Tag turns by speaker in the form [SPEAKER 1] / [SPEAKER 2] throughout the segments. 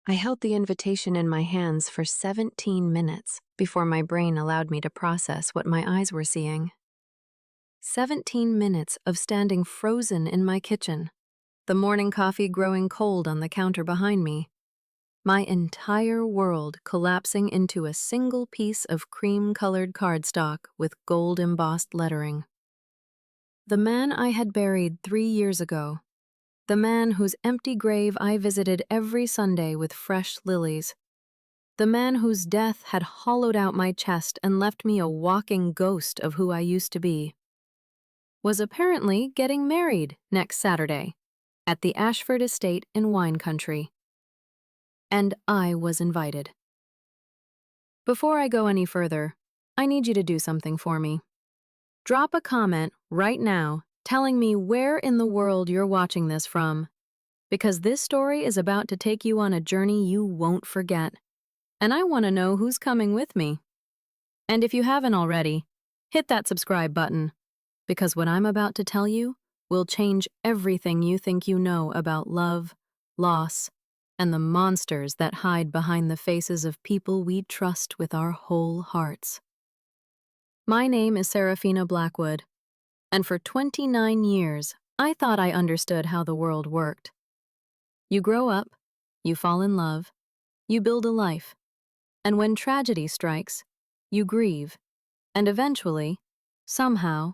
[SPEAKER 1] I held the invitation in my hands for 17 minutes before my brain allowed me to process what my eyes were seeing. 17 minutes of standing frozen in my kitchen, the morning coffee growing cold on the counter behind me, my entire world collapsing into a single piece of cream-colored cardstock with gold-embossed lettering. The man I had buried 3 years ago, the man whose empty grave I visited every Sunday with fresh lilies, the man whose death had hollowed out my chest and left me a walking ghost of who I used to be, was apparently getting married next Saturday at the Ashford estate in wine country. And I was invited. Before I go any further, I need you to do something for me. Drop a comment right now telling me where in the world you're watching this from, because this story is about to take you on a journey you won't forget, and I want to know who's coming with me. And if you haven't already, hit that subscribe button, because what I'm about to tell you will change everything you think you know about love, loss, and the monsters that hide behind the faces of people we trust with our whole hearts. My name is Seraphina Blackwood, and for 29 years, I thought I understood how the world worked. You grow up, you fall in love, you build a life, and when tragedy strikes, you grieve, and eventually, somehow,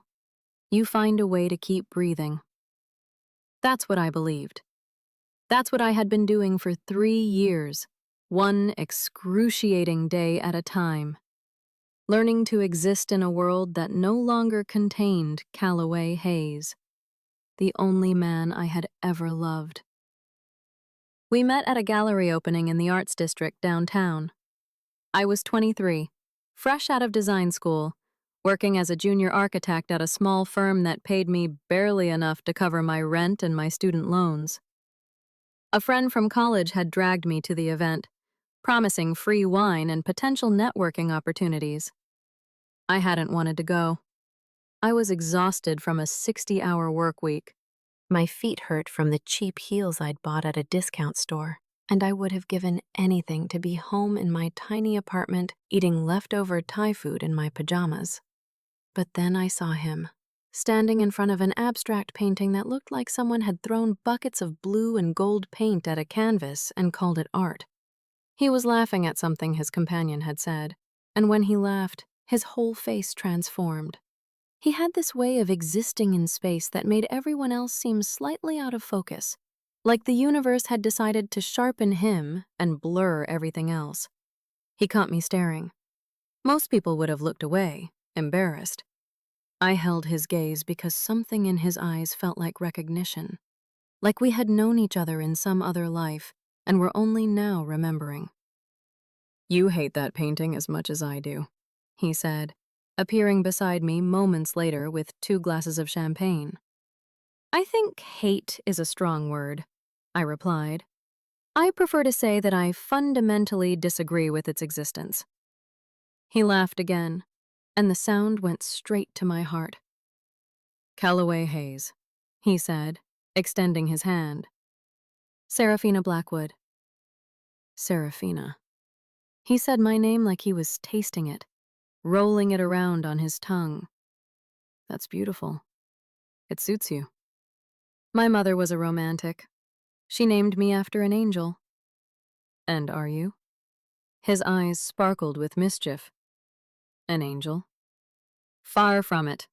[SPEAKER 1] you find a way to keep breathing. That's what I believed. That's what I had been doing for 3 years, one excruciating day at a time, learning to exist in a world that no longer contained Calloway Hayes, the only man I had ever loved. We met at a gallery opening in the Arts District downtown. I was 23, fresh out of design school, working as a junior architect at a small firm that paid me barely enough to cover my rent and my student loans. A friend from college had dragged me to the event, promising free wine and potential networking opportunities. I hadn't wanted to go. I was exhausted from a 60-hour work week. My feet hurt from the cheap heels I'd bought at a discount store, and I would have given anything to be home in my tiny apartment eating leftover Thai food in my pajamas. But then I saw him, standing in front of an abstract painting that looked like someone had thrown buckets of blue and gold paint at a canvas and called it art. He was laughing at something his companion had said, and when he laughed, his whole face transformed. He had this way of existing in space that made everyone else seem slightly out of focus, like the universe had decided to sharpen him and blur everything else. He caught me staring. Most people would have looked away, embarrassed. I held his gaze because something in his eyes felt like recognition, like we had known each other in some other life and were only now remembering. "You hate that painting as much as I do," he said, appearing beside me moments later with 2 glasses of champagne. "I think hate is a strong word," I replied. "I prefer to say that I fundamentally disagree with its existence." He laughed again, and the sound went straight to my heart. "Calloway Hayes," he said, extending his hand. "Seraphina Blackwood." Seraphina. He said my name like he was tasting it, rolling it around on his tongue. "That's beautiful. It suits you." My mother was a romantic. She named me after an angel. "And are you?" His eyes sparkled with mischief. "An angel?" "Far from it."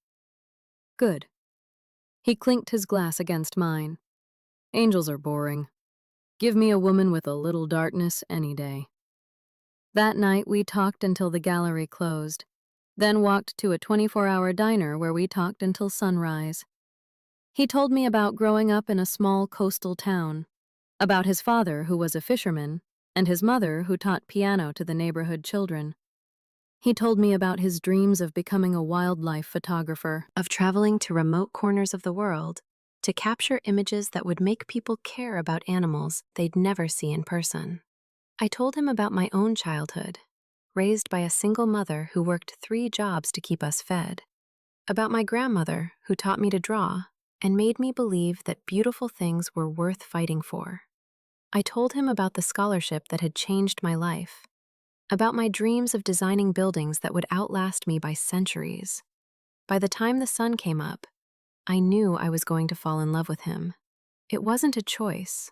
[SPEAKER 1] "Good." He clinked his glass against mine. "Angels are boring. Give me a woman with a little darkness any day." That night we talked until the gallery closed, then walked to a 24-hour diner where we talked until sunrise. He told me about growing up in a small coastal town, about his father who was a fisherman, and his mother who taught piano to the neighborhood children. He told me about his dreams of becoming a wildlife photographer, of traveling to remote corners of the world to capture images that would make people care about animals they'd never see in person. I told him about my own childhood, raised by a single mother who worked 3 jobs to keep us fed, about my grandmother who taught me to draw and made me believe that beautiful things were worth fighting for, I told him about the scholarship that had changed my life, about my dreams of designing buildings that would outlast me by centuries. By the time the sun came up, I knew I was going to fall in love with him. It wasn't a choice.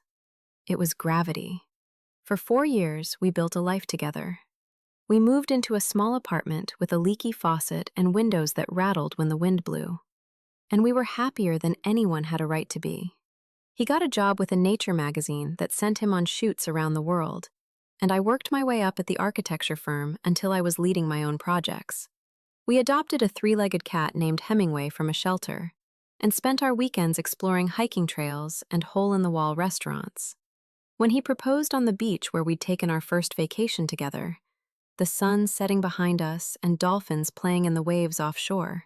[SPEAKER 1] It was gravity. For 4 years, we built a life together. We moved into a small apartment with a leaky faucet and windows that rattled when the wind blew. And we were happier than anyone had a right to be. He got a job with a nature magazine that sent him on shoots around the world, and I worked my way up at the architecture firm until I was leading my own projects. We adopted a 3-legged cat named Hemingway from a shelter, and spent our weekends exploring hiking trails and hole-in-the-wall restaurants. When he proposed on the beach where we'd taken our first vacation together, the sun setting behind us and dolphins playing in the waves offshore,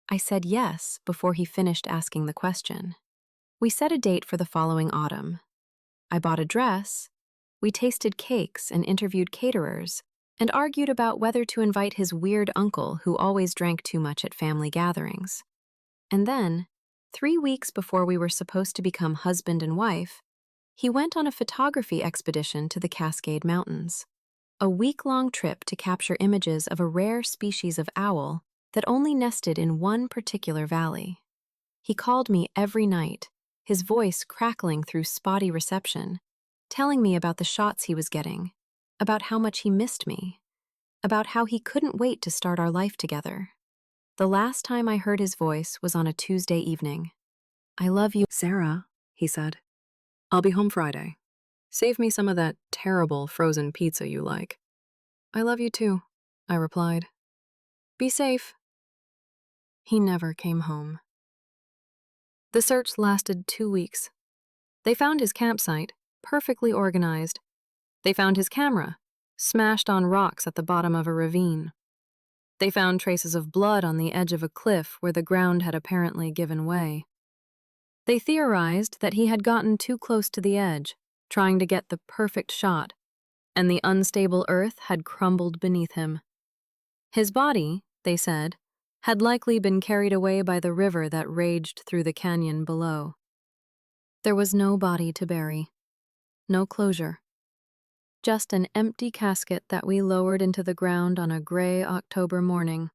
[SPEAKER 1] I said yes before he finished asking the question. We set a date for the following autumn. I bought a dress, we tasted cakes and interviewed caterers, and argued about whether to invite his weird uncle who always drank too much at family gatherings. And then, 3 weeks before we were supposed to become husband and wife, he went on a photography expedition to the Cascade Mountains, a week-long trip to capture images of a rare species of owl that only nested in one particular valley. He called me every night, his voice crackling through spotty reception, telling me about the shots he was getting, about how much he missed me, about how he couldn't wait to start our life together. The last time I heard his voice was on a Tuesday evening. "I love you, Sarah," he said. "I'll be home Friday. Save me some of that terrible frozen pizza you like." "I love you too," I replied. "Be safe." He never came home. The search lasted 2 weeks. They found his campsite, perfectly organized. They found his camera, smashed on rocks at the bottom of a ravine. They found traces of blood on the edge of a cliff where the ground had apparently given way. They theorized that he had gotten too close to the edge, trying to get the perfect shot, and the unstable earth had crumbled beneath him. His body, they said, had likely been carried away by the river that raged through the canyon below. There was no body to bury, no closure. Just an empty casket that we lowered into the ground on a gray October morning,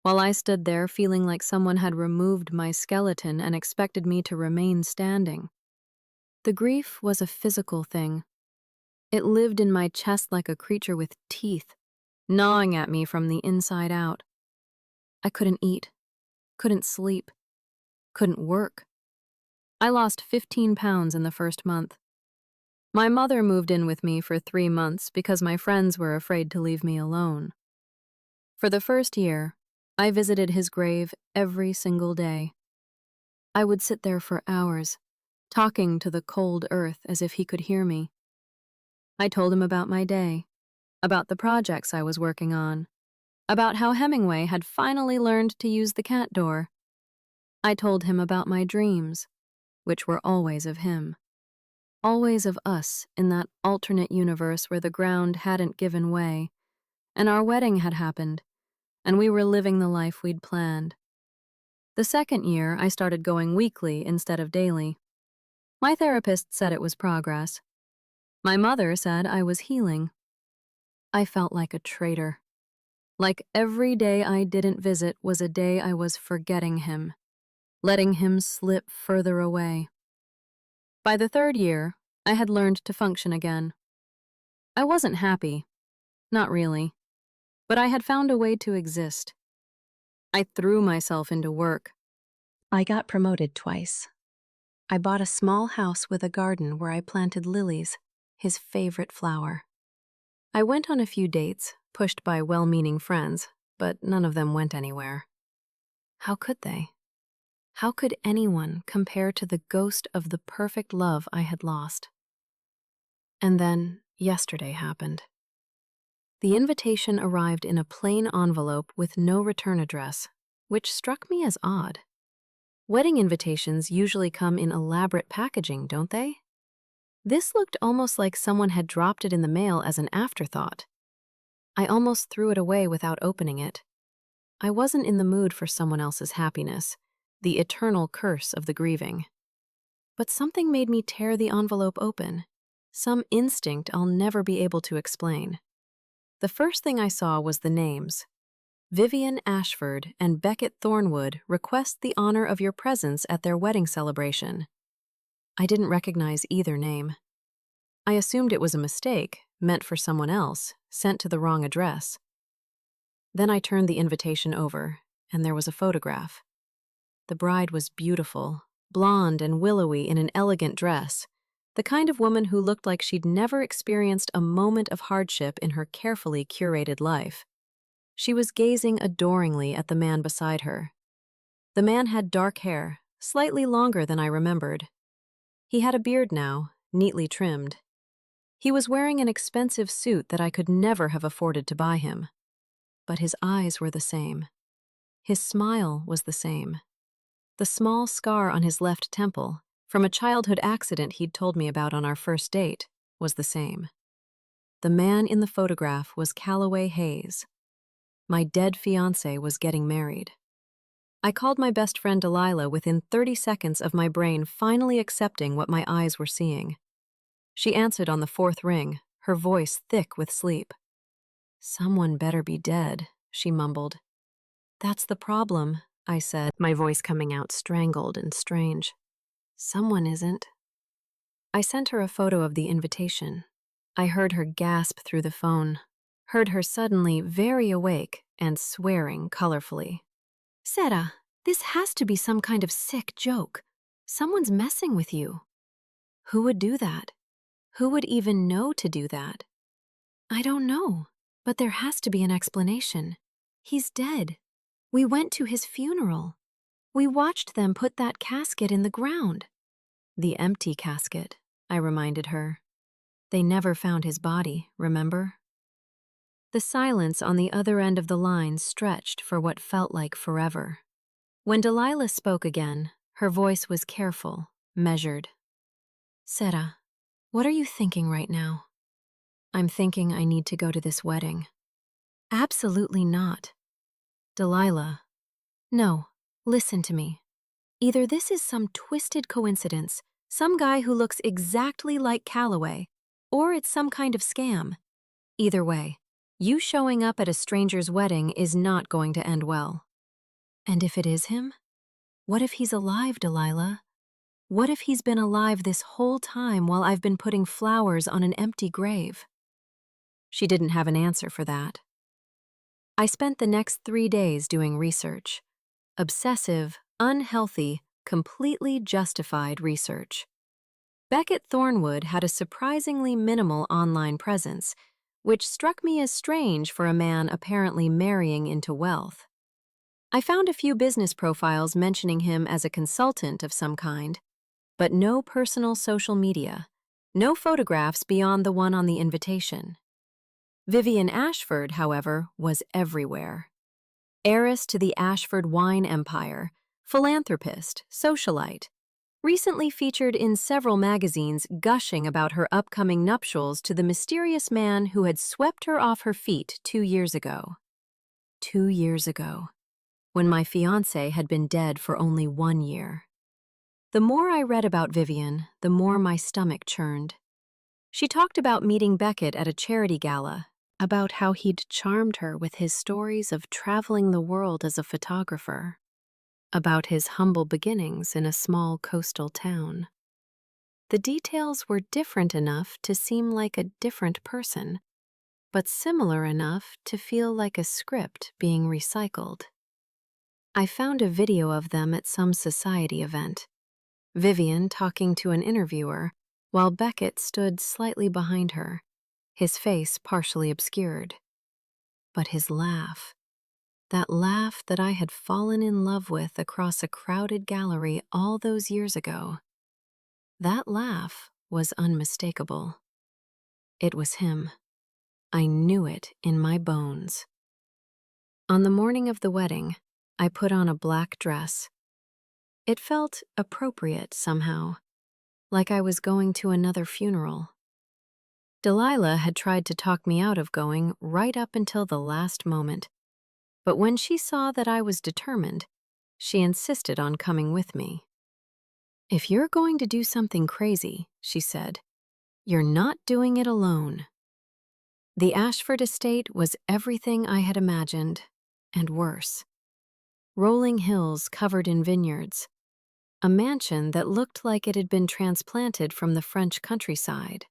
[SPEAKER 1] while I stood there feeling like someone had removed my skeleton and expected me to remain standing. The grief was a physical thing. It lived in my chest like a creature with teeth, gnawing at me from the inside out. I couldn't eat, couldn't sleep, couldn't work. I lost 15 pounds in the first month. My mother moved in with me for 3 months because my friends were afraid to leave me alone. For the first year, I visited his grave every single day. I would sit there for hours, talking to the cold earth as if he could hear me. I told him about my day, about the projects I was working on, about how Hemingway had finally learned to use the cat door. I told him about my dreams, which were always of him. Always of us in that alternate universe where the ground hadn't given way, and our wedding had happened, and we were living the life we'd planned. The second year, I started going weekly instead of daily. My therapist said it was progress. My mother said I was healing. I felt like a traitor. Like every day I didn't visit was a day I was forgetting him, letting him slip further away. By the 3rd year, I had learned to function again. I wasn't happy, not really, but I had found a way to exist. I threw myself into work. I got promoted twice. I bought a small house with a garden where I planted lilies, his favorite flower. I went on a few dates, pushed by well-meaning friends, but none of them went anywhere. How could they? How could anyone compare to the ghost of the perfect love I had lost? And then yesterday happened. The invitation arrived in a plain envelope with no return address, which struck me as odd. Wedding invitations usually come in elaborate packaging, don't they? This looked almost like someone had dropped it in the mail as an afterthought. I almost threw it away without opening it. I wasn't in the mood for someone else's happiness, the eternal curse of the grieving. But something made me tear the envelope open. some instinct I'll never be able to explain. The first thing I saw was the names. Vivian Ashford and Beckett Thornwood request the honor of your presence at their wedding celebration. I didn't recognize either name. I assumed it was a mistake, meant for someone else, sent to the wrong address. Then I turned the invitation over, and there was a photograph. The bride was beautiful, blonde and willowy in an elegant dress, the kind of woman who looked like she'd never experienced a moment of hardship in her carefully curated life. She was gazing adoringly at the man beside her. The man had dark hair, slightly longer than I remembered. He had a beard now, neatly trimmed. He was wearing an expensive suit that I could never have afforded to buy him. But his eyes were the same. His smile was the same. The small scar on his left temple, from a childhood accident he'd told me about on our first date, was the same. The man in the photograph was Calloway Hayes. My dead fiancé was getting married. I called my best friend Delilah within 30 seconds of my brain finally accepting what my eyes were seeing. She answered on the fourth ring, her voice thick with sleep. "Someone better be dead," she mumbled. "That's the problem," I said, my voice coming out strangled and strange. "Someone isn't." I sent her a photo of the invitation. I heard her gasp through the phone, heard her suddenly very awake and swearing colorfully. "Sarah, this has to be some kind of sick joke. Someone's messing with you." Who would do that? Who would even know to do that? "I don't know, but there has to be an explanation. He's dead. We went to his funeral. We watched them put that casket in the ground." "The empty casket," I reminded her. "They never found his body, remember?" The silence on the other end of the line stretched for what felt like forever. When Delilah spoke again, her voice was careful, measured. "Sarah, what are you thinking right now?" "I'm thinking I need to go to this wedding." "Absolutely not." "Delilah." "No, listen to me. Either this is some twisted coincidence, some guy who looks exactly like Calloway, or it's some kind of scam. Either way, you showing up at a stranger's wedding is not going to end well." "And if it is him? What if he's alive, Delilah? What if he's been alive this whole time while I've been putting flowers on an empty grave?" She didn't have an answer for that. I spent the next 3 days doing research. Obsessive, unhealthy, completely justified research. Beckett Thornwood had a surprisingly minimal online presence, which struck me as strange for a man apparently marrying into wealth. I found a few business profiles mentioning him as a consultant of some kind, but no personal social media, no photographs beyond the one on the invitation. Vivian Ashford, however, was everywhere. Heiress to the Ashford wine empire, philanthropist, socialite, recently featured in several magazines gushing about her upcoming nuptials to the mysterious man who had swept her off her feet 2 years ago. 2 years ago, when my fiancé had been dead for only 1 year. The more I read about Vivian, the more my stomach churned. She talked about meeting Beckett at a charity gala, about how he'd charmed her with his stories of traveling the world as a photographer, about his humble beginnings in a small coastal town. The details were different enough to seem like a different person, but similar enough to feel like a script being recycled. I found a video of them at some society event. Vivian talking to an interviewer, while Beckett stood slightly behind her, his face partially obscured. But his laugh, that laugh that I had fallen in love with across a crowded gallery all those years ago, that laugh was unmistakable. It was him. I knew it in my bones. On the morning of the wedding, I put on a black dress. It felt appropriate somehow, like I was going to another funeral. Delilah had tried to talk me out of going right up until the last moment, but when she saw that I was determined, she insisted on coming with me. "If you're going to do something crazy," she said, You're not doing it alone. The Ashford estate was everything I had imagined, and worse. Rolling hills covered in vineyards, a mansion that looked like it had been transplanted from the French countryside,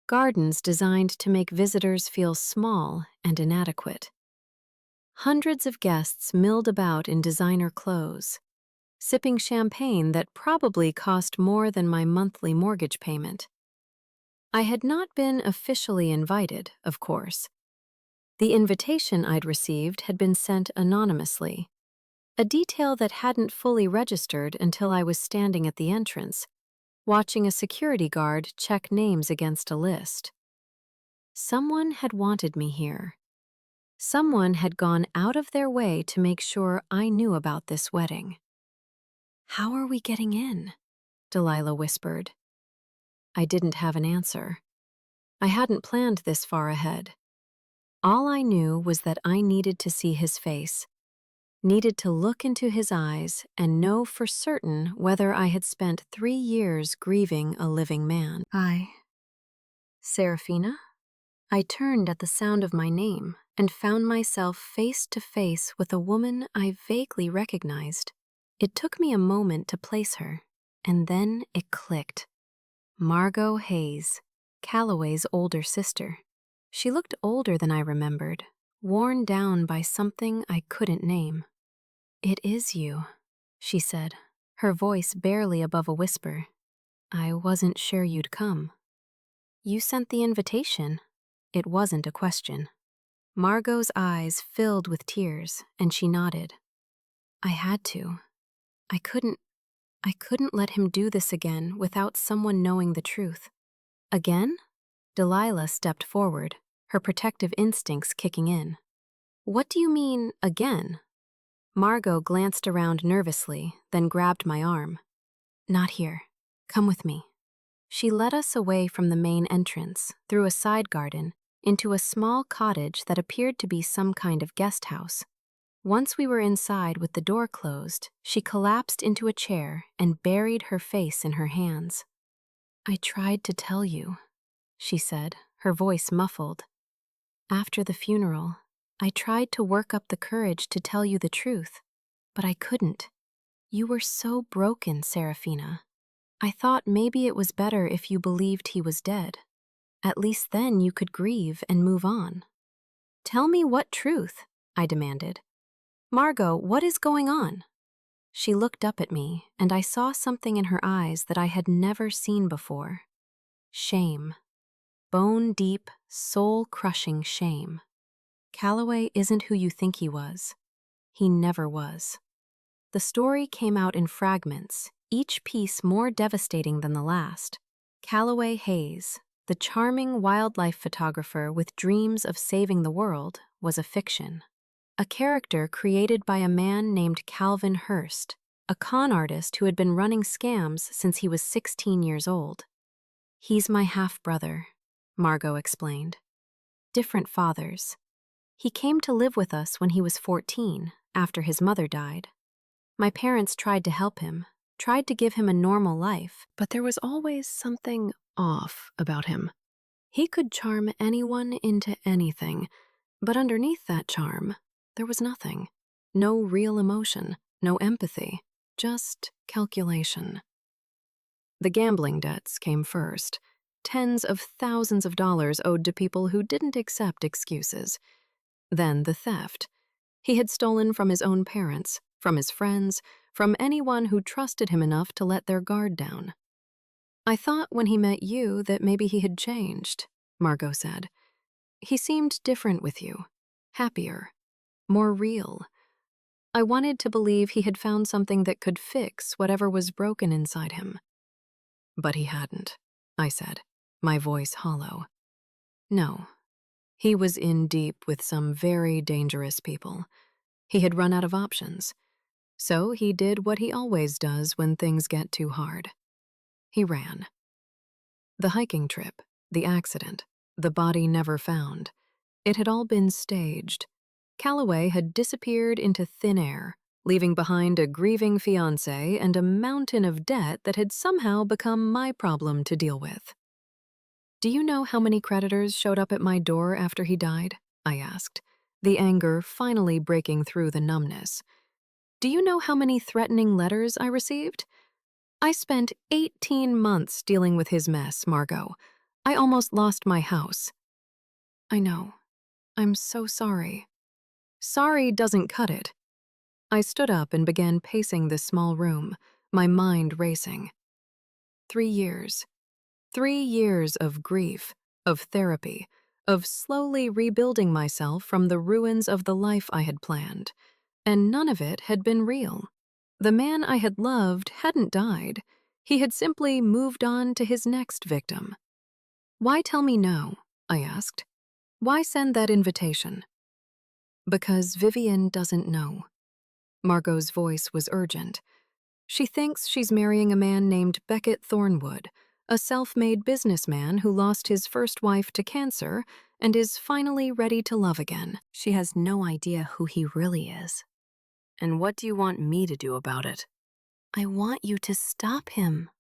[SPEAKER 1] gardens designed to make visitors feel small and inadequate. Hundreds of guests milled about in designer clothes, sipping champagne that probably cost more than my monthly mortgage payment. I had not been officially invited, of course. The invitation I'd received had been sent anonymously, a detail that hadn't fully registered until I was standing at the entrance, watching a security guard check names against a list. Someone had wanted me here. Someone had gone out of their way to make sure I knew about this wedding. "How are we getting in?" Delilah whispered. I didn't have an answer. I hadn't planned this far ahead. All I knew was that I needed to see his face, needed to look into his eyes and know for certain whether I had spent 3 years grieving a living man. Seraphina? I turned at the sound of my name and found myself face to face with a woman I vaguely recognized. It took me a moment to place her, and then it clicked. Margot Hayes, Calloway's older sister. She looked older than I remembered, worn down by something I couldn't name. "It is you," she said, her voice barely above a whisper. "I wasn't sure you'd come." "You sent the invitation." It wasn't a question. Margot's eyes filled with tears, and she nodded. "I had to. I couldn't let him do this again without someone knowing the truth." "Again?" Delilah stepped forward, her protective instincts kicking in. "What do you mean, again?" Margot glanced around nervously, then grabbed my arm. "Not here. Come with me." She led us away from the main entrance, through a side garden, into a small cottage that appeared to be some kind of guest house. Once we were inside with the door closed, she collapsed into a chair and buried her face in her hands. "I tried to tell you," she said, her voice muffled. "After the funeral, I tried to work up the courage to tell you the truth, but I couldn't. You were so broken, Seraphina. I thought maybe it was better if you believed he was dead. At least then you could grieve and move on." "Tell me what truth?" I demanded. "Margot, what is going on?" She looked up at me, and I saw something in her eyes that I had never seen before. Shame. Bone-deep, soul-crushing shame. Calloway isn't who you think he was. He never was. The story came out in fragments, each piece more devastating than the last. Calloway Hayes, the charming wildlife photographer with dreams of saving the world, was a fiction. A character created by a man named Calvin Hurst, a con artist who had been running scams since he was 16 years old. "He's my half-brother," Margot explained. "Different fathers. He came to live with us when he was 14, after his mother died. My parents tried to help him, tried to give him a normal life, but there was always something off about him. He could charm anyone into anything, but underneath that charm, there was nothing. No real emotion, no empathy, just calculation." The gambling debts came first. Tens of thousands of dollars owed to people who didn't accept excuses. Then the theft. He had stolen from his own parents, from his friends, from anyone who trusted him enough to let their guard down. "I thought when he met you that maybe he had changed," Margot said. "He seemed different with you, happier, more real. I wanted to believe he had found something that could fix whatever was broken inside him." "But he hadn't," I said, my voice hollow. "No. He was in deep with some very dangerous people. He had run out of options. So he did what he always does when things get too hard. He ran." The hiking trip, the accident, the body never found. It had all been staged. Calloway had disappeared into thin air, leaving behind a grieving fiancé and a mountain of debt that had somehow become my problem to deal with. Do you know how many creditors showed up at my door after he died? I asked, the anger finally breaking through the numbness. Do you know how many threatening letters I received? I spent 18 months dealing with his mess, Margot. I almost lost my house. I know. I'm so sorry. Sorry doesn't cut it. I stood up and began pacing the small room, my mind racing. 3 years. 3 years of grief, of therapy, of slowly rebuilding myself from the ruins of the life I had planned. And none of it had been real. The man I had loved hadn't died. He had simply moved on to his next victim. Why tell me no? I asked. Why send that invitation? Because Vivian doesn't know. Margot's voice was urgent. She thinks she's marrying a man named Beckett Thornwood, a self-made businessman who lost his first wife to cancer and is finally ready to love again. She has no idea who he really is. And what do you want me to do about it? I want you to stop him.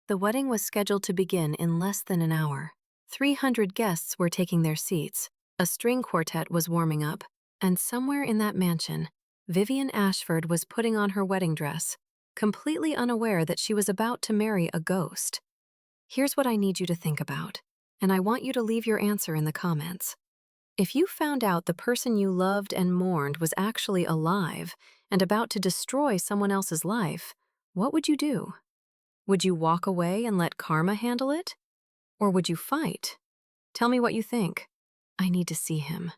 [SPEAKER 1] The wedding was scheduled to begin in less than an hour. 300 guests were taking their seats, a string quartet was warming up, and somewhere in that mansion, Vivian Ashford was putting on her wedding dress, completely unaware that she was about to marry a ghost. Here's what I need you to think about, and I want you to leave your answer in the comments. If you found out the person you loved and mourned was actually alive and about to destroy someone else's life, what would you do? Would you walk away and let karma handle it? Or would you fight? Tell me what you think. I need to see him,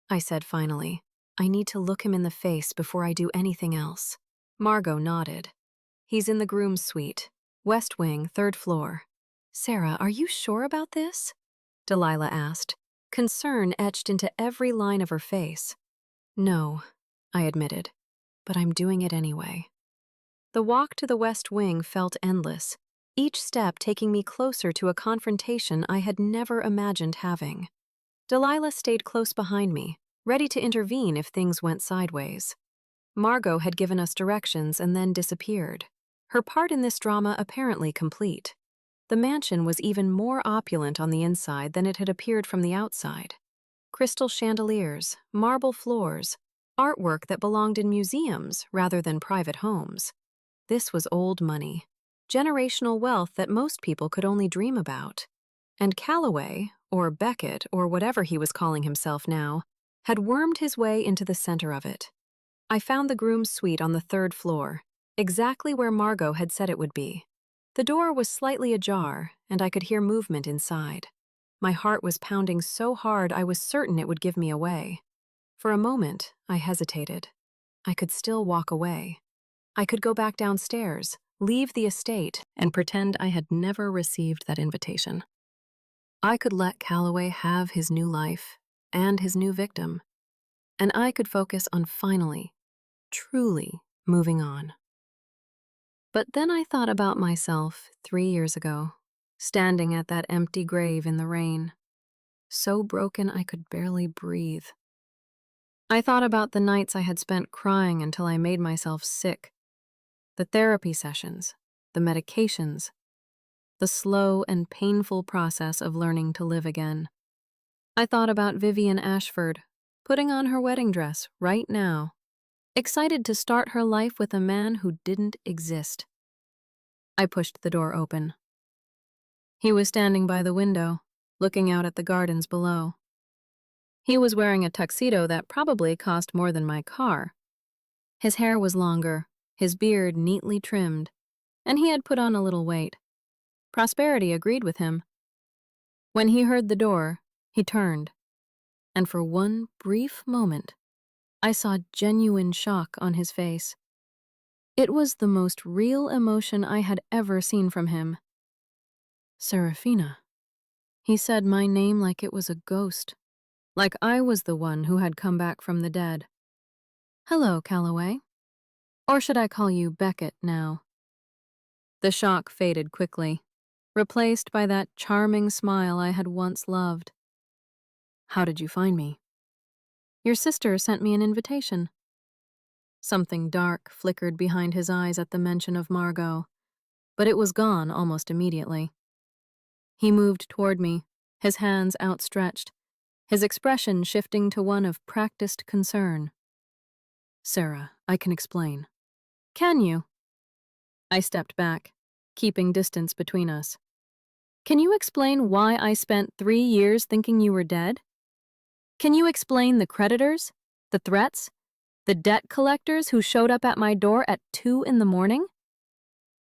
[SPEAKER 1] I said finally. I need to look him in the face before I do anything else. Margot nodded. He's in the groom's suite, West Wing, 3rd floor. Sarah, are you sure about this? Delilah asked, concern etched into every line of her face. No, I admitted, but I'm doing it anyway. The walk to the West Wing felt endless, each step taking me closer to a confrontation I had never imagined having. Delilah stayed close behind me, ready to intervene if things went sideways. Margot had given us directions and then disappeared, her part in this drama apparently complete. The mansion was even more opulent on the inside than it had appeared from the outside. Crystal chandeliers, marble floors, artwork that belonged in museums rather than private homes. This was old money, generational wealth that most people could only dream about. And Calloway, or Beckett, or whatever he was calling himself now, had wormed his way into the center of it. I found the groom's suite on the 3rd floor, exactly where Margot had said it would be. The door was slightly ajar, and I could hear movement inside. My heart was pounding so hard I was certain it would give me away. For a moment, I hesitated. I could still walk away. I could go back downstairs, leave the estate, and pretend I had never received that invitation. I could let Calloway have his new life and his new victim, and I could focus on finally, truly moving on. But then I thought about myself 3 years ago, standing at that empty grave in the rain, so broken I could barely breathe. I thought about the nights I had spent crying until I made myself sick, the therapy sessions, the medications, the slow and painful process of learning to live again. I thought about Vivian Ashford, putting on her wedding dress right now, excited to start her life with a man who didn't exist. I pushed the door open. He was standing by the window, looking out at the gardens below. He was wearing a tuxedo that probably cost more than my car. His hair was longer, his beard neatly trimmed, and he had put on a little weight. Prosperity agreed with him. When he heard the door, he turned, and for one brief moment, I saw genuine shock on his face. It was the most real emotion I had ever seen from him. Seraphina. He said my name like it was a ghost, like I was the one who had come back from the dead. Hello, Calloway. Or should I call you Beckett now? The shock faded quickly, replaced by that charming smile I had once loved. How did you find me? Your sister sent me an invitation. Something dark flickered behind his eyes at the mention of Margot, but it was gone almost immediately. He moved toward me, his hands outstretched, his expression shifting to one of practiced concern. "Sarah, I can explain." "Can you?" I stepped back, keeping distance between us. "Can you explain why I spent 3 years thinking you were dead? Can you explain the creditors, the threats, the debt collectors who showed up at my door at 2 in the morning?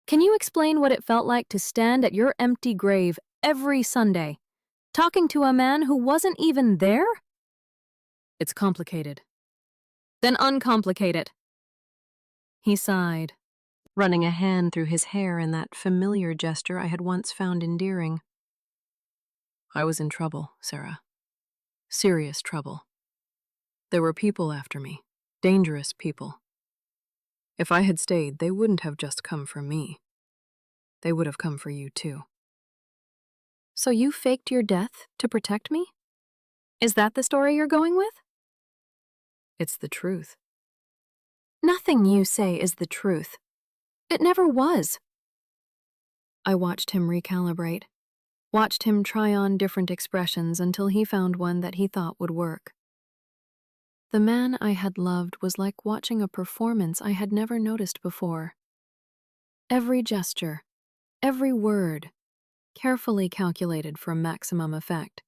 [SPEAKER 1] Can you explain what it felt like to stand at your empty grave every Sunday, talking to a man who wasn't even there?" "It's complicated." "Then uncomplicate it." He sighed, running a hand through his hair in that familiar gesture I had once found endearing. "I was in trouble, Sarah. Serious trouble. There were people after me, dangerous people. If I had stayed, they wouldn't have just come for me. They would have come for you too." "So you faked your death to protect me? Is that the story you're going with?" "It's the truth." "Nothing you say is the truth. It never was." I watched him recalibrate, watched him try on different expressions until he found one that he thought would work. The man I had loved was like watching a performance I had never noticed before. Every gesture, every word, carefully calculated for maximum effect.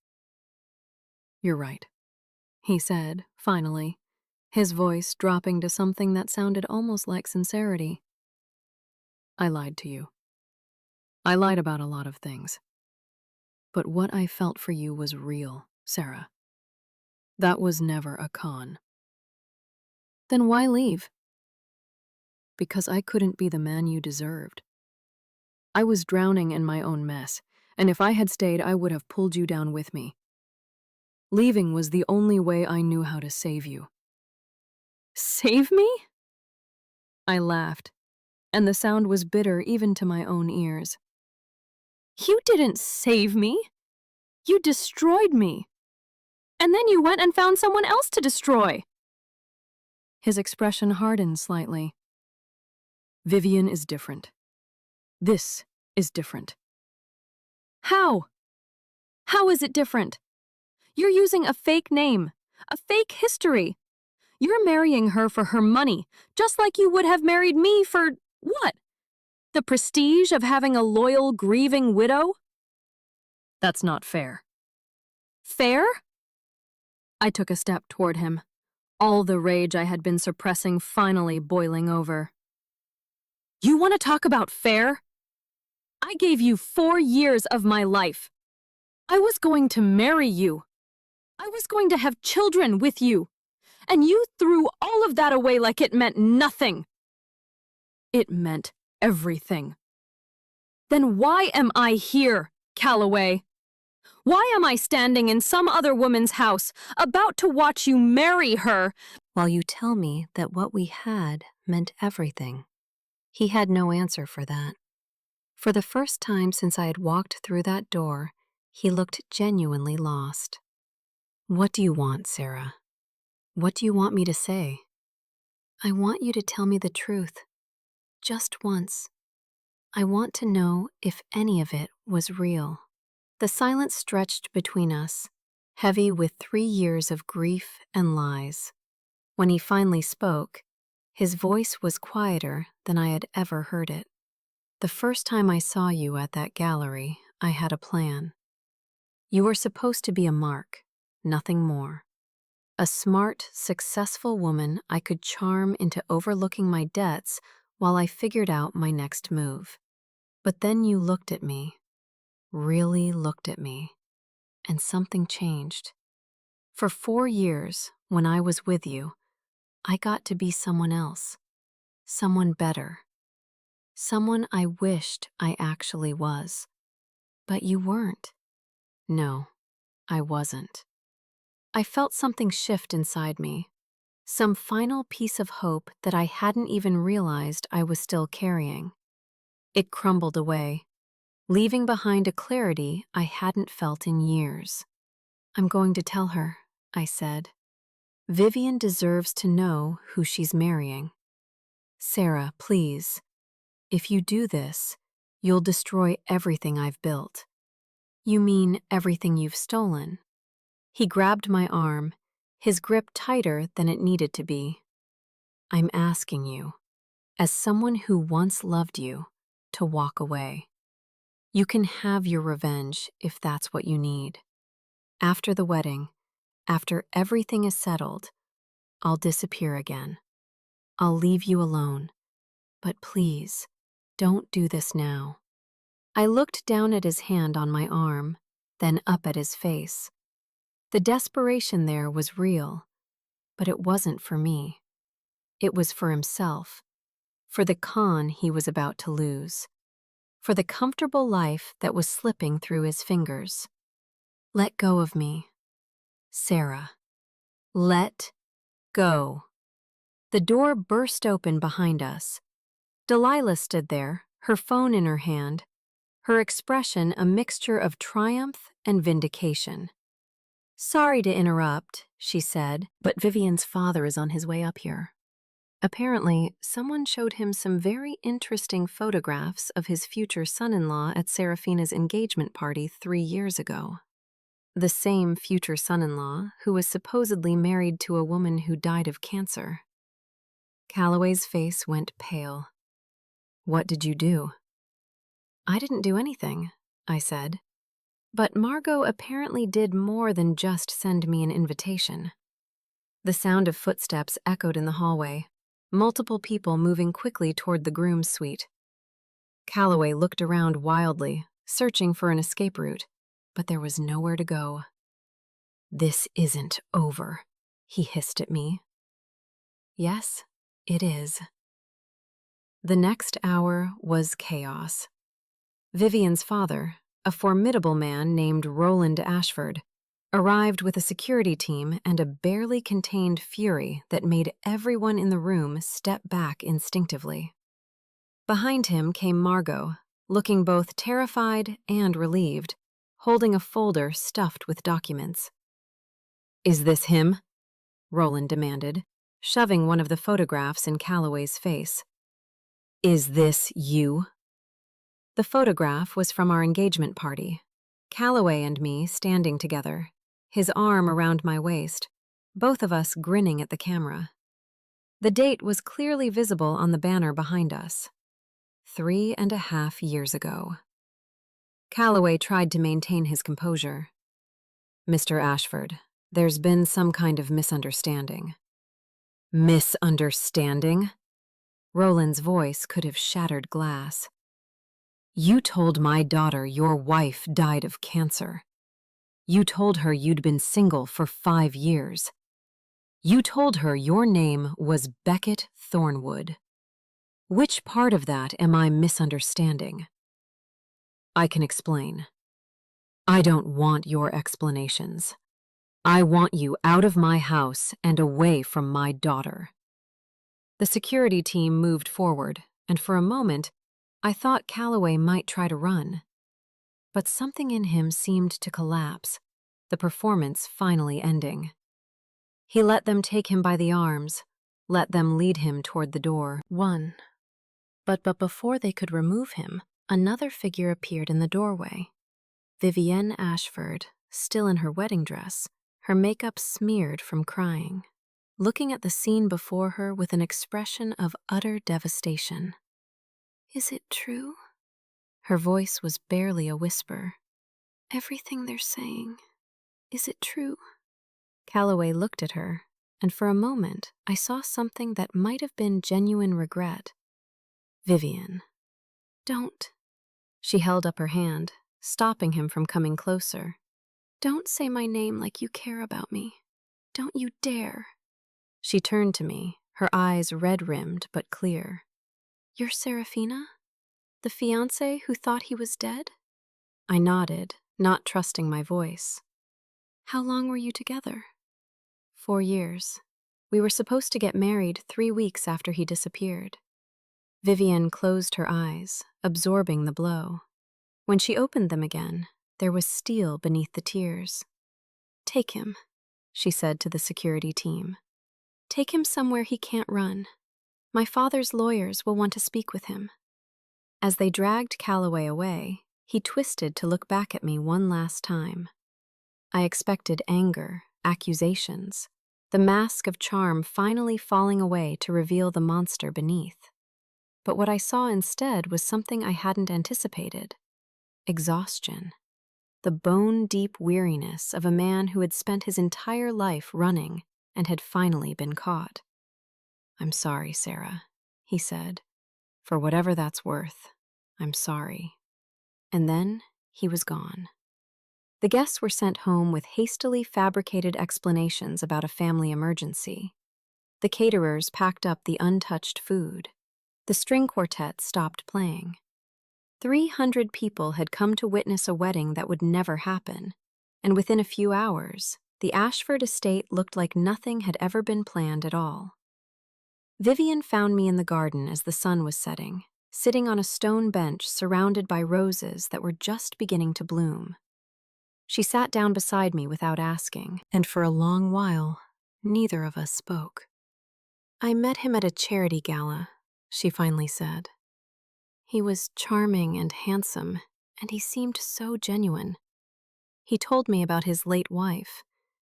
[SPEAKER 1] "You're right," he said, finally, his voice dropping to something that sounded almost like sincerity. "I lied to you. I lied about a lot of things. But what I felt for you was real, Sarah. That was never a con." "Then why leave?" "Because I couldn't be the man you deserved. I was drowning in my own mess, and if I had stayed, I would have pulled you down with me. Leaving was the only way I knew how to save you." "Save me?" I laughed, and the sound was bitter even to my own ears. "You didn't save me. You destroyed me. And then you went and found someone else to destroy." His expression hardened slightly. "Vivian is different. This is different." "How? How is it different? You're using a fake name, a fake history. You're marrying her for her money, just like you would have married me for what? The prestige of having a loyal, grieving widow?" "That's not fair." "Fair?" I took a step toward him, all the rage I had been suppressing finally boiling over. "You want to talk about fair? I gave you 4 years of my life. I was going to marry you. I was going to have children with you. And you threw all of that away like it meant nothing." "It meant everything." "Then why am I here, Calloway? Why am I standing in some other woman's house, about to watch you marry her, while you tell me that what we had meant everything?" He had no answer for that. For the first time since I had walked through that door, he looked genuinely lost. "What do you want, Sarah? What do you want me to say?" "I want you to tell me the truth. Just once. I want to know if any of it was real." The silence stretched between us, heavy with 3 years of grief and lies. When he finally spoke, his voice was quieter than I had ever heard it. "The first time I saw you at that gallery, I had a plan. You were supposed to be a mark, nothing more. A smart, successful woman I could charm into overlooking my debts while I figured out my next move. But then you looked at me, really looked at me, and something changed. For 4 years, when I was with you, I got to be someone else, someone better, someone I wished I actually was. But you weren't." "No, I wasn't." I felt something shift inside me, some final piece of hope that I hadn't even realized I was still carrying. It crumbled away, leaving behind a clarity I hadn't felt in years. "I'm going to tell her," I said. "Vivian deserves to know who she's marrying. Sarah, please. If you do this, you'll destroy everything I've built. You mean everything you've stolen? He grabbed my arm, his grip tighter than it needed to be. I'm asking you, as someone who once loved you, to walk away. You can have your revenge if that's what you need. After the wedding, after everything is settled, I'll disappear again. I'll leave you alone. But please, don't do this now. I looked down at his hand on my arm, then up at his face. The desperation there was real, but it wasn't for me. It was for himself, for the con he was about to lose, for the comfortable life that was slipping through his fingers. Let go of me. Sarah. Let go. The door burst open behind us. Delilah stood there, her phone in her hand, her expression a mixture of triumph and vindication. Sorry to interrupt, she said, but Vivian's father is on his way up here. Apparently, someone showed him some very interesting photographs of his future son-in-law at Seraphina's engagement party 3 years ago. The same future son-in-law who was supposedly married to a woman who died of cancer. Calloway's face went pale. What did you do? I didn't do anything, I said. But Margot apparently did more than just send me an invitation. The sound of footsteps echoed in the hallway, multiple people moving quickly toward the groom's suite. Calloway looked around wildly, searching for an escape route, but there was nowhere to go. This isn't over, he hissed at me. Yes, it is. The next hour was chaos. Vivian's father, a formidable man named Roland Ashford, arrived with a security team and a barely contained fury that made everyone in the room step back instinctively. Behind him came Margot, looking both terrified and relieved, holding a folder stuffed with documents. Is this him? Roland demanded, shoving one of the photographs in Calloway's face. Is this you? The photograph was from our engagement party. Calloway and me standing together, his arm around my waist, both of us grinning at the camera. The date was clearly visible on the banner behind us. 3.5 years ago. Calloway tried to maintain his composure. Mr. Ashford, there's been some kind of misunderstanding. Misunderstanding? Roland's voice could have shattered glass. You told my daughter your wife died of cancer. You told her you'd been single for 5 years. You told her your name was Beckett Thornwood. Which part of that am I misunderstanding? I can explain. I don't want your explanations. I want you out of my house and away from my daughter. The security team moved forward, and for a moment, I thought Calloway might try to run. But something in him seemed to collapse, the performance finally ending. He let them take him by the arms, let them lead him toward the door. But before they could remove him, another figure appeared in the doorway. Vivienne Ashford, still in her wedding dress, her makeup smeared from crying, looking at the scene before her with an expression of utter devastation. Is it true? Her voice was barely a whisper. Everything they're saying, is it true? Calloway looked at her, and for a moment I saw something that might have been genuine regret. Vivian. Don't. She held up her hand, stopping him from coming closer. Don't say my name like you care about me. Don't you dare. She turned to me, her eyes red-rimmed but clear. You're Seraphina? The fiancé who thought he was dead? I nodded, not trusting my voice. How long were you together? 4 years. We were supposed to get married 3 weeks after he disappeared. Vivian closed her eyes, absorbing the blow. When she opened them again, there was steel beneath the tears. Take him, she said to the security team. Take him somewhere he can't run. My father's lawyers will want to speak with him. As they dragged Calloway away, He twisted to look back at me one last time. I expected anger, accusations, the mask of charm finally falling away to reveal the monster beneath. But what I saw instead was something I hadn't anticipated: exhaustion. The bone-deep weariness of a man who had spent his entire life running and had finally been caught. "I'm sorry, Sarah," he said. "For whatever that's worth, I'm sorry." And then he was gone. The guests were sent home with hastily fabricated explanations about a family emergency. The caterers packed up the untouched food. The string quartet stopped playing. 300 people had come to witness a wedding that would never happen, and within a few hours, the Ashford estate looked like nothing had ever been planned at all. Vivian found me in the garden as the sun was setting, sitting on a stone bench surrounded by roses that were just beginning to bloom. She sat down beside me without asking, and for a long while, neither of us spoke. "I met him at a charity gala," she finally said. "He was charming and handsome, and he seemed so genuine. He told me about his late wife,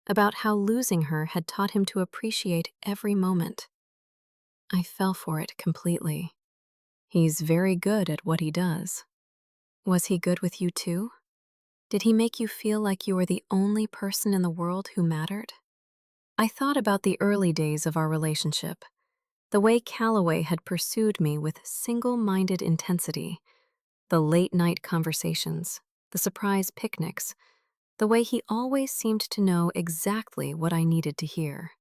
[SPEAKER 1] about how losing her had taught him to appreciate every moment. I fell for it completely. He's very good at what he does." "Was he good with you too? Did he make you feel like you were the only person in the world who mattered?" I thought about the early days of our relationship, the way Calloway had pursued me with single-minded intensity, the late-night conversations, the surprise picnics, the way he always seemed to know exactly what I needed to hear.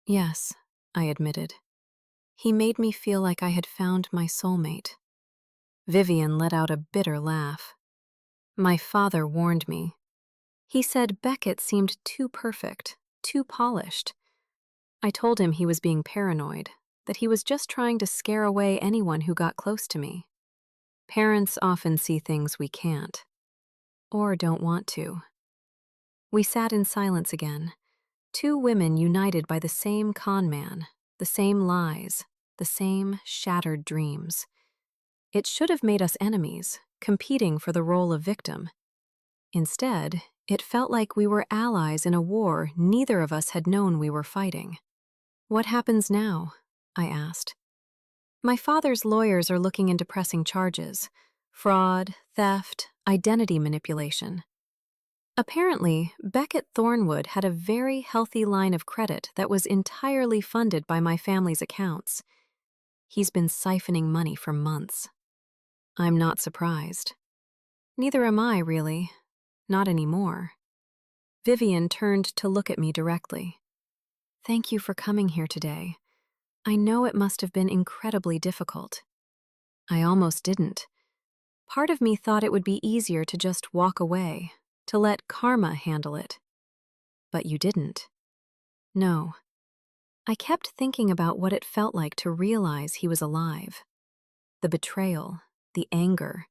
[SPEAKER 1] "Yes," I admitted. "He made me feel like I had found my soulmate." Vivian let out a bitter laugh. "My father warned me. He said Beckett seemed too perfect, too polished. I told him he was being paranoid, that he was just trying to scare away anyone who got close to me. Parents often see things we can't, or don't want to." We sat in silence again, two women united by the same con man, the same lies, the same shattered dreams. It should have made us enemies, competing for the role of victim. Instead, it felt like we were allies in a war neither of us had known we were fighting. "What happens now?" I asked. "My father's lawyers are looking into pressing charges: fraud, theft, identity manipulation. Apparently, Beckett Thornwood had a very healthy line of credit that was entirely funded by my family's accounts. He's been siphoning money for months." I'm not surprised. Neither am I, really. Not anymore. Vivian turned to look at me directly. "Thank you for coming here today. I know it must have been incredibly difficult." I almost didn't. Part of me thought it would be easier to just walk away, to let karma handle it. But you didn't. No. I kept thinking about what it felt like to realize he was alive. The betrayal, the anger.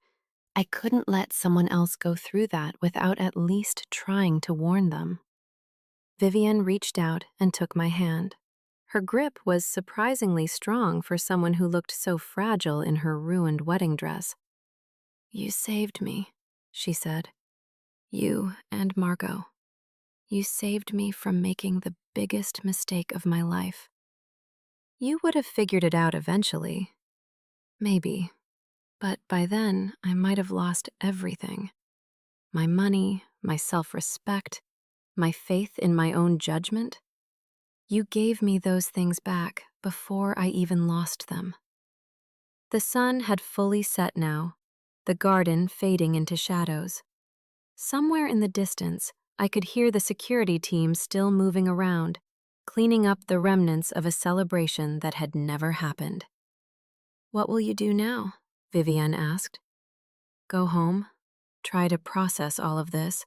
[SPEAKER 1] I couldn't let someone else go through that without at least trying to warn them. Vivian reached out and took my hand. Her grip was surprisingly strong for someone who looked so fragile in her ruined wedding dress. "You saved me," she said. "You and Margot. You saved me from making the biggest mistake of my life." "You would have figured it out eventually. Maybe. But by then, I might have lost everything. My money, my self-respect, my faith in my own judgment. You gave me those things back before I even lost them." The sun had fully set now, the garden fading into shadows. Somewhere in the distance, I could hear the security team still moving around, cleaning up the remnants of a celebration that had never happened. "What will you do now?" Vivian asked. "Go home, try to process all of this.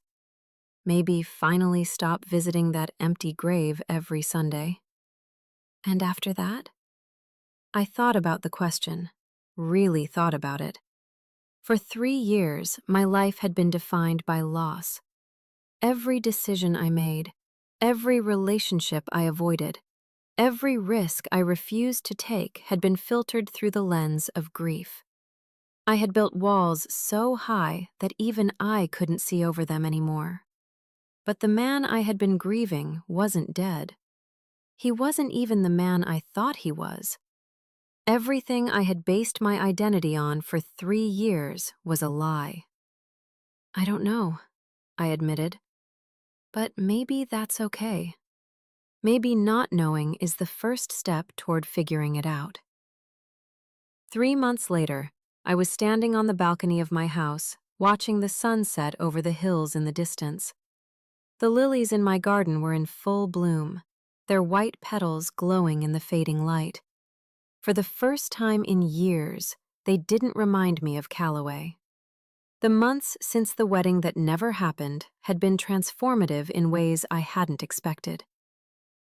[SPEAKER 1] Maybe finally stop visiting that empty grave every Sunday." "And after that?" I thought about the question, really thought about it. For 3 years, my life had been defined by loss. Every decision I made, every relationship I avoided, every risk I refused to take had been filtered through the lens of grief. I had built walls so high that even I couldn't see over them anymore. But the man I had been grieving wasn't dead. He wasn't even the man I thought he was. Everything I had based my identity on for 3 years was a lie. I don't know, I admitted. But maybe that's okay. Maybe not knowing is the first step toward figuring it out. 3 months later, I was standing on the balcony of my house, watching the sun set over the hills in the distance. The lilies in my garden were in full bloom, their white petals glowing in the fading light. For the first time in years, they didn't remind me of Calloway. The months since the wedding that never happened had been transformative in ways I hadn't expected.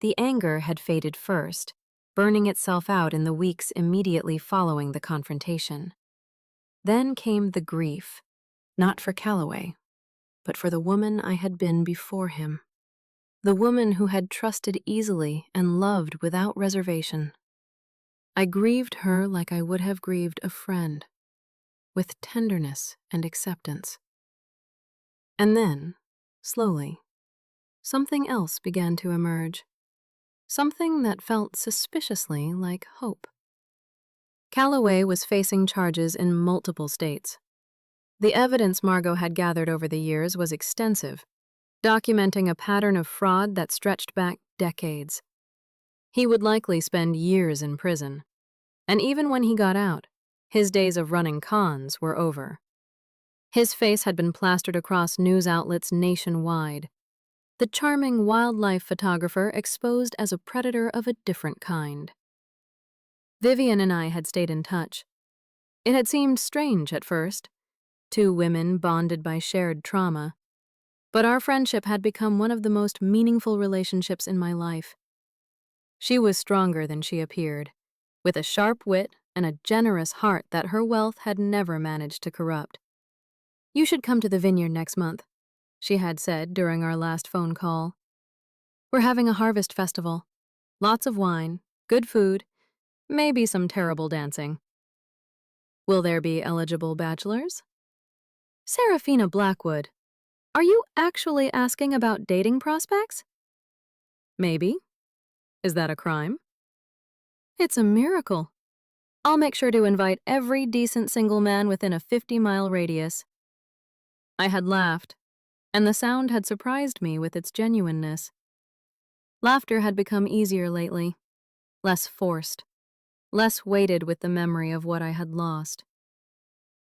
[SPEAKER 1] The anger had faded first, burning itself out in the weeks immediately following the confrontation. Then came the grief, not for Calloway, but for the woman I had been before him. The woman who had trusted easily and loved without reservation. I grieved her like I would have grieved a friend, with tenderness and acceptance. And then, slowly, something else began to emerge. Something that felt suspiciously like hope. Calloway was facing charges in multiple states. The evidence Margot had gathered over the years was extensive, documenting a pattern of fraud that stretched back decades. He would likely spend years in prison, and even when he got out, his days of running cons were over. His face had been plastered across news outlets nationwide. The charming wildlife photographer exposed as a predator of a different kind. Vivian and I had stayed in touch. It had seemed strange at first, 2 women bonded by shared trauma, but our friendship had become one of the most meaningful relationships in my life. She was stronger than she appeared, with a sharp wit and a generous heart that her wealth had never managed to corrupt. "You should come to the vineyard next month," she had said during our last phone call. "We're having a harvest festival. Lots of wine, good food, maybe some terrible dancing." "Will there be eligible bachelors?" "Seraphina Blackwood, are you actually asking about dating prospects?" "Maybe. Is that a crime?" "It's a miracle. I'll make sure to invite every decent single man within a 50-mile radius." I had laughed, and the sound had surprised me with its genuineness. Laughter had become easier lately, less forced, less weighted with the memory of what I had lost.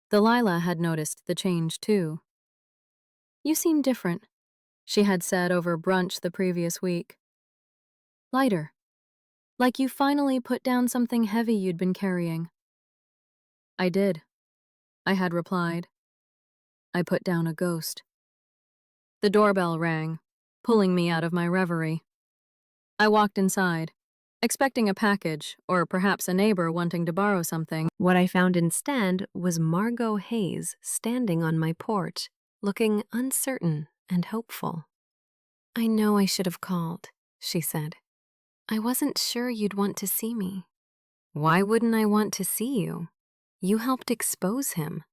[SPEAKER 1] Delilah had noticed the change too. "You seem different," she had said over brunch the previous week. "Lighter. Like you finally put down something heavy you'd been carrying." "I did," I had replied. "I put down a ghost." The doorbell rang, pulling me out of my reverie. I walked inside, expecting a package or perhaps a neighbor wanting to borrow something. What I found instead was Margot Hayes standing on my porch, looking uncertain and hopeful. "I know I should have called," she said. "I wasn't sure you'd want to see me." "Why wouldn't I want to see you? You helped expose him.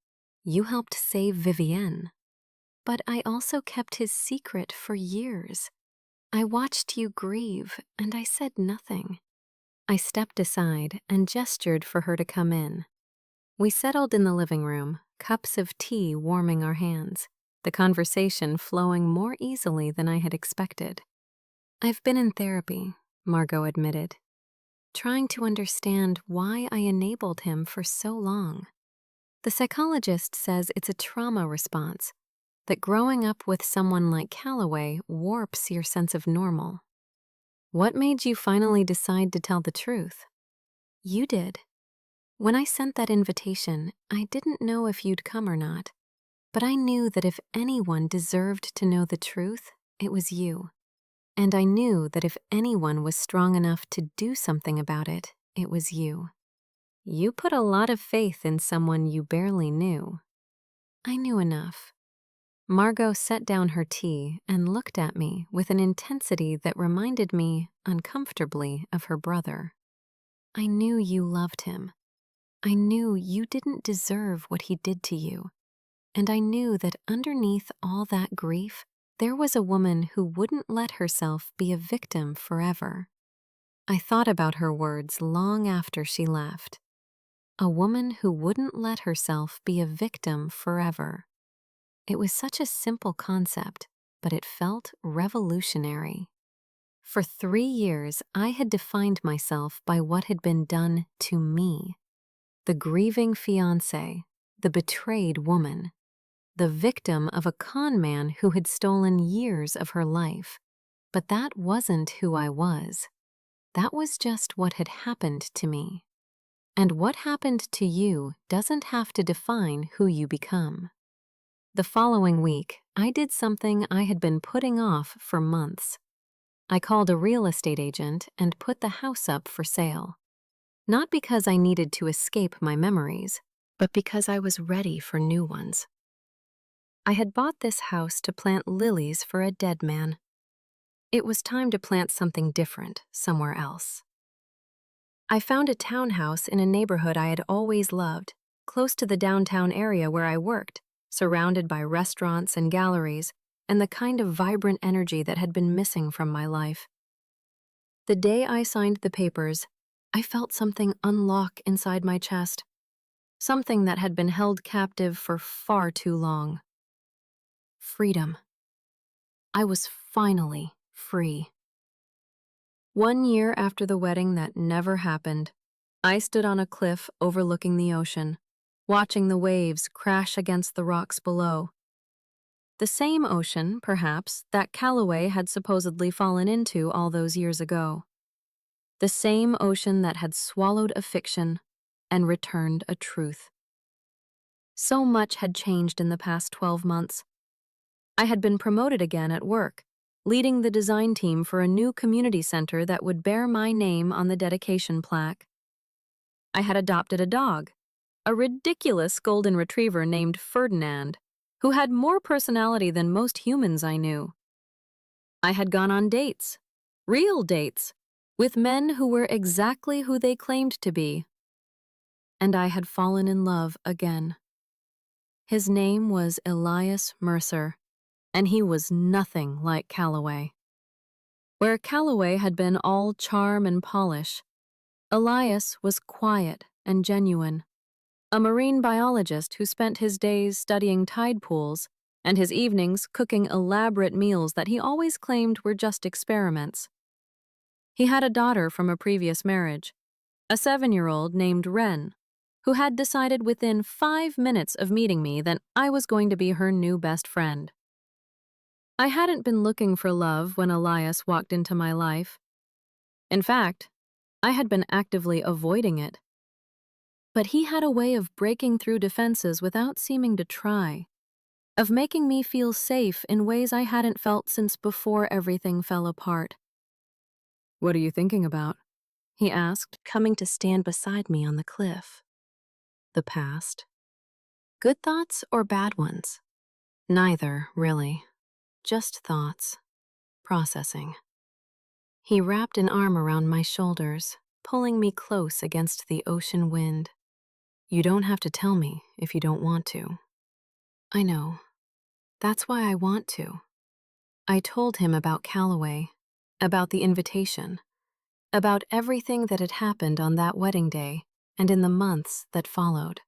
[SPEAKER 1] You helped save Vivienne." "But I also kept his secret for years. I watched you grieve, and I said nothing." I stepped aside and gestured for her to come in. We settled in the living room, cups of tea warming our hands, the conversation flowing more easily than I had expected. "I've been in therapy," Margot admitted, "trying to understand why I enabled him for so long. The psychologist says it's a trauma response, that growing up with someone like Calloway warps your sense of normal." "What made you finally decide to tell the truth?" "You did. When I sent that invitation, I didn't know if you'd come or not, but I knew that if anyone deserved to know the truth, it was you. And I knew that if anyone was strong enough to do something about it, it was you. You put a lot of faith in someone you barely knew." "I knew enough." Margot set down her tea and looked at me with an intensity that reminded me, uncomfortably, of her brother. "I knew you loved him. I knew you didn't deserve what he did to you, and I knew that underneath all that grief, there was a woman who wouldn't let herself be a victim forever. I thought about her words long after she left. A woman who wouldn't let herself be a victim forever. It was such a simple concept, but it felt revolutionary. For 3 years, I had defined myself by what had been done to me. The grieving fiancé, the betrayed woman, the victim of a con man who had stolen years of her life. But that wasn't who I was. That was just what had happened to me. And what happened to you doesn't have to define who you become. The following week, I did something I had been putting off for months. I called a real estate agent and put the house up for sale. Not because I needed to escape my memories, but because I was ready for new ones. I had bought this house to plant lilies for a dead man. It was time to plant something different somewhere else. I found a townhouse in a neighborhood I had always loved, close to the downtown area where I worked, surrounded by restaurants and galleries, and the kind of vibrant energy that had been missing from my life. The day I signed the papers, I felt something unlock inside my chest, something that had been held captive for far too long. Freedom. I was finally free. 1 year after the wedding that never happened, I stood on a cliff overlooking the ocean, watching the waves crash against the rocks below. The same ocean, perhaps, that Calloway had supposedly fallen into all those years ago. The same ocean that had swallowed a fiction and returned a truth. So much had changed in the past 12 months. I had been promoted again at work, leading the design team for a new community center that would bear my name on the dedication plaque. I had adopted a dog, a ridiculous golden retriever named Ferdinand, who had more personality than most humans I knew. I had gone on dates, real dates, with men who were exactly who they claimed to be. And I had fallen in love again. His name was Elias Mercer, and he was nothing like Calloway. Where Calloway had been all charm and polish, Elias was quiet and genuine. A marine biologist who spent his days studying tide pools and his evenings cooking elaborate meals that he always claimed were just experiments. He had a daughter from a previous marriage, a 7-year-old named Wren, who had decided within 5 minutes of meeting me that I was going to be her new best friend. I hadn't been looking for love when Elias walked into my life. In fact, I had been actively avoiding it. But he had a way of breaking through defenses without seeming to try, of making me feel safe in ways I hadn't felt since before everything fell apart. "What are you thinking about?" he asked, coming to stand beside me on the cliff. The past. Good thoughts or bad ones? Neither, really. Just thoughts. Processing. He wrapped an arm around my shoulders, pulling me close against the ocean wind. "You don't have to tell me if you don't want to." "I know. That's why I want to." I told him about Calloway, about the invitation, about everything that had happened on that wedding day and in the months that followed.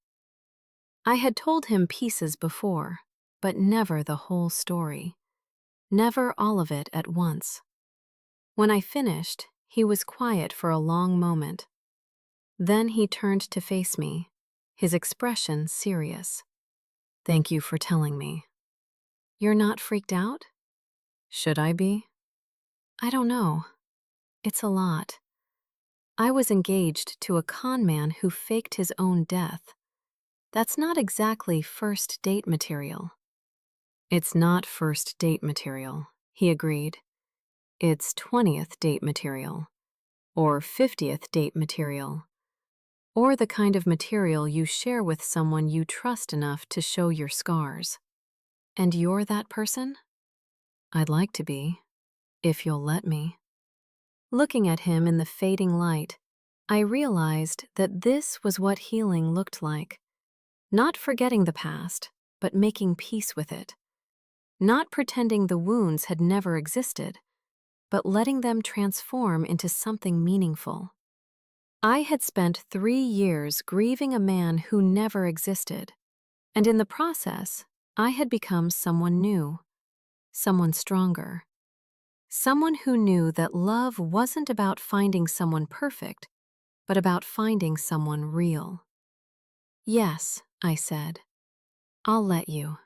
[SPEAKER 1] I had told him pieces before, but never the whole story. Never all of it at once. When I finished, he was quiet for a long moment. Then he turned to face me, his expression serious. "Thank you for telling me." "You're not freaked out?" "Should I be?" "I don't know. It's a lot. I was engaged to a con man who faked his own death. That's not exactly first date material." "It's not first date material," he agreed. "It's 20th date material, or 50th date material, or the kind of material you share with someone you trust enough to show your scars." "And you're that person?" "I'd like to be, if you'll let me." Looking at him in the fading light, I realized that this was what healing looked like. Not forgetting the past, but making peace with it. Not pretending the wounds had never existed, but letting them transform into something meaningful. I had spent 3 years grieving a man who never existed, and in the process, I had become someone new, someone stronger. Someone who knew that love wasn't about finding someone perfect, but about finding someone real. Yes, I said, I'll let you.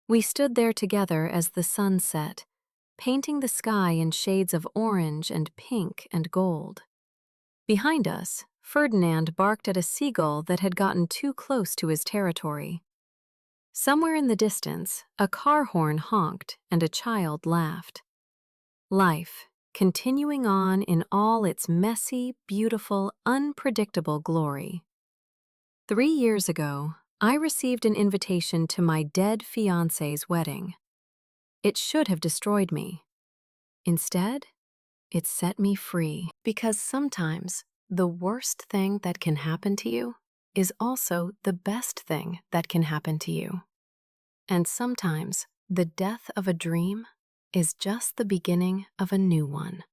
[SPEAKER 1] We stood there together as the sun set, painting the sky in shades of orange and pink and gold. Behind us, Ferdinand barked at a seagull that had gotten too close to his territory. Somewhere in the distance, a car horn honked and a child laughed. Life, continuing on in all its messy, beautiful, unpredictable glory. 3 years ago, I received an invitation to my dead fiancé's wedding. It should have destroyed me. Instead, it set me free. Because sometimes, the worst thing that can happen to you is also the best thing that can happen to you. And sometimes, the death of a dream is just the beginning of a new one.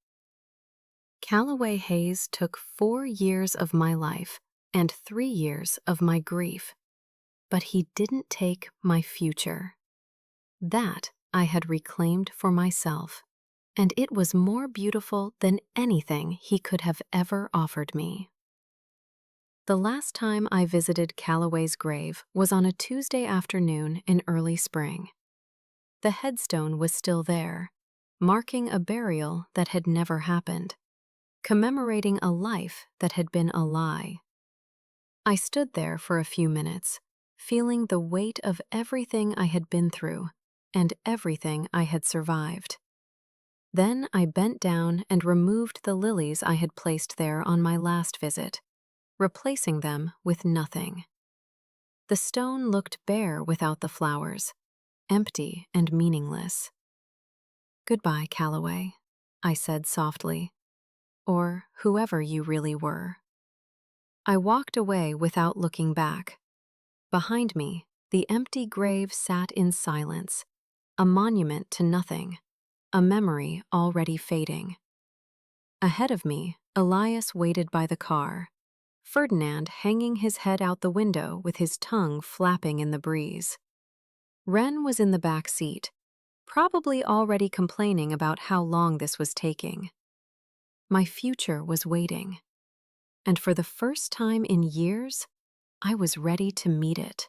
[SPEAKER 1] Calloway Hayes took 4 years of my life and 3 years of my grief, but he didn't take my future. That I had reclaimed for myself, and it was more beautiful than anything he could have ever offered me. The last time I visited Calloway's grave was on a Tuesday afternoon in early spring. The headstone was still there, marking a burial that had never happened, commemorating a life that had been a lie. I stood there for a few minutes, feeling the weight of everything I had been through and everything I had survived. Then I bent down and removed the lilies I had placed there on my last visit, replacing them with nothing. The stone looked bare without the flowers, empty and meaningless. "Goodbye, Calloway," I said softly, "or whoever you really were." I walked away without looking back. Behind me, the empty grave sat in silence, a monument to nothing, a memory already fading. Ahead of me, Elias waited by the car, Ferdinand hanging his head out the window with his tongue flapping in the breeze. Wren was in the back seat, probably already complaining about how long this was taking. My future was waiting, and for the first time in years, I was ready to meet it.